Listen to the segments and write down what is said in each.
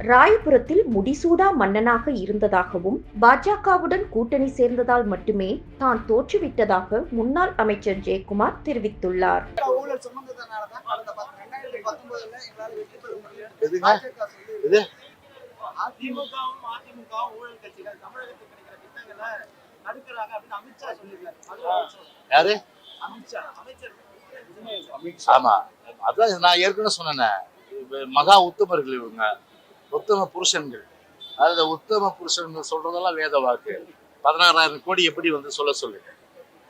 ராயபுரத்தில் முடிசூடா மன்னனாக இருந்ததாகவும் பாஜகவுடன் கூட்டணி சேர்ந்ததால் மட்டுமே தான் தோற்றுவிட்டதாக முன்னாள் அமைச்சர் ஜெயக்குமார் தெரிவித்துள்ளார். ஆமா, அதான் நான் ஏற்கனவே சொன்னேன். மகா உத்தமர்கள் இவங்க, உத்தம புருஷன்கள். அதாவது உத்தம புருஷன்கள் சொல்றதெல்லாம் வேத வாக்கு. 16,000 கோடி எப்படி வந்து சொல்லுங்க.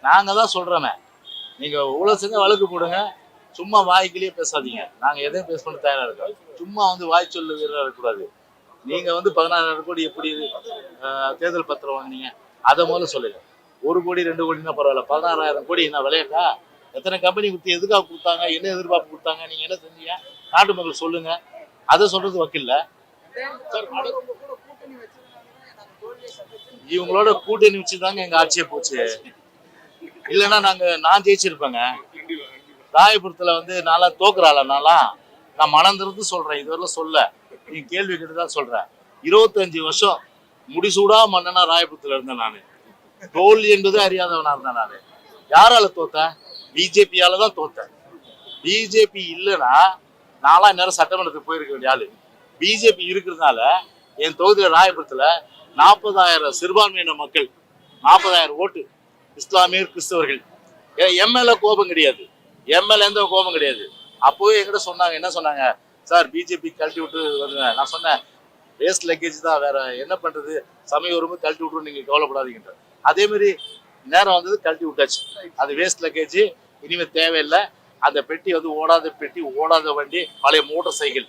நாங்க தான் சொல்றோமே, நீங்க ஊழல் செஞ்சா வழக்கு போடுங்க, சும்மா வாய்க்கிலேயே பேசாதீங்க. நாங்க எதையும் பேச பண்ண தயாரா இருக்கோம். சும்மா வந்து வாய் சொல்லு வீரராக இருக்கக்கூடாது. நீங்க வந்து 16,000 கோடி எப்படி தேர்தல் பத்திரம் வாங்கினீங்க, அதை முதல்ல சொல்லுங்க. 1 கோடி 2 கோடினா பரவாயில்ல, 16,000 கோடி என்ன விளையாட்டா? எத்தனை கம்பெனி கொடுத்து எதுக்காக கொடுத்தாங்க, என்ன எதிர்பார்ப்பு கொடுத்தாங்க, நீங்க என்ன செஞ்சீங்க, நாட்டு மக்கள் சொல்லுங்க. அதை சொல்றது வக்கில்ல. இவங்களோட கூட்டணி வச்சுதாங்க எங்க ஆட்சியே போச்சு. இல்லைன்னா நான் ஜெயிச்சிருப்பேங்க. ராயபுரத்துல வந்து நான்லாம் தோக்குறாள், நான் மனந்திருந்து சொல்றேன். இதுவரை சொல்ல நீங்க கேள்வி கேட்டுதான் சொல்றேன். 25 வருஷம் முடிசூடா மன்னனா ராயபுரத்துல இருந்தேன். நானு தோல்வி என்பது அறியாதவனா இருந்தேன். நானு யாரால தோத்தேன்? பிஜேபியால தான் தோத்தேன். பிஜேபி இல்லைன்னா நான்லாம் நேரம் சட்டமன்றத்துக்கு போயிருக்க வேண்டிய ஆளு. பிஜேபி இருக்கிறதுனால என் தொகுதியில ராயபுரத்துல 40,000 சிறுபான்மையின மக்கள், 40,000 ஓட்டு, இஸ்லாமியர் கிறிஸ்தவர்கள். எம்எல்ஏ கோபம் கிடையாது, எம்எல்ஏ எந்த கோபம் கிடையாது. அப்போவே என்கிட்ட சொன்னாங்க, என்ன சொன்னாங்க, சார் பிஜேபி கழட்டி விட்டு வருங்க. நான் சொன்னேன், வேஸ்ட் லக்கேஜ் தான், வேற என்ன பண்றது, சமயம் வரும்போது கழட்டி விட்டு நீங்க கவலைப்படாதீங்க. அதே மாதிரி நேரம் வந்தது, கழட்டி விட்டாச்சு. அது வேஸ்ட் லக்கேஜ், இனிமே தேவையில்லை. அந்த பெட்டி வந்து ஓடாத பெட்டி, ஓடாத வண்டி, பழைய மோட்டார் சைக்கிள்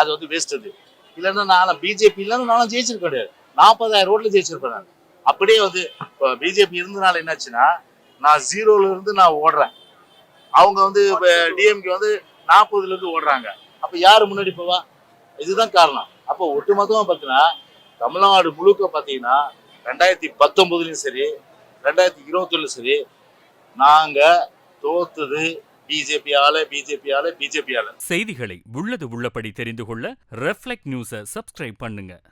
அது வந்து வேஸ்ட். அது இல்லைன்னா நான் பிஜேபி இல்லைன்னா நானும் ஜெயிச்சிருக்க முடியாது. 40,000 ஓட்டுல ஜெயிச்சிருப்பேன் நான். அப்படியே வந்து இப்போ பிஜேபி இருந்தனால என்னாச்சுன்னா, நான் 0ல இருந்து நான் ஓடுறேன். அவங்க வந்து டிஎம்கே வந்து 40ல இருந்து ஓடுறாங்க. அப்ப யாரு முன்னாடி போவா? இதுதான் காரணம். அப்போ ஒட்டுமொத்தமா பார்த்தீங்கன்னா, தமிழ்நாடு முழுக்க பார்த்தீங்கன்னா 2019லயும் சரி, 2021லயும் சரி, நாங்க தோத்தது பிஜேபியால. செய்திகளை உள்ளது உள்ளபடி தெரிந்து கொள்ள ரெஃப்ளெக்ட் நியூஸை சப்ஸ்கிரைப் பண்ணுங்க.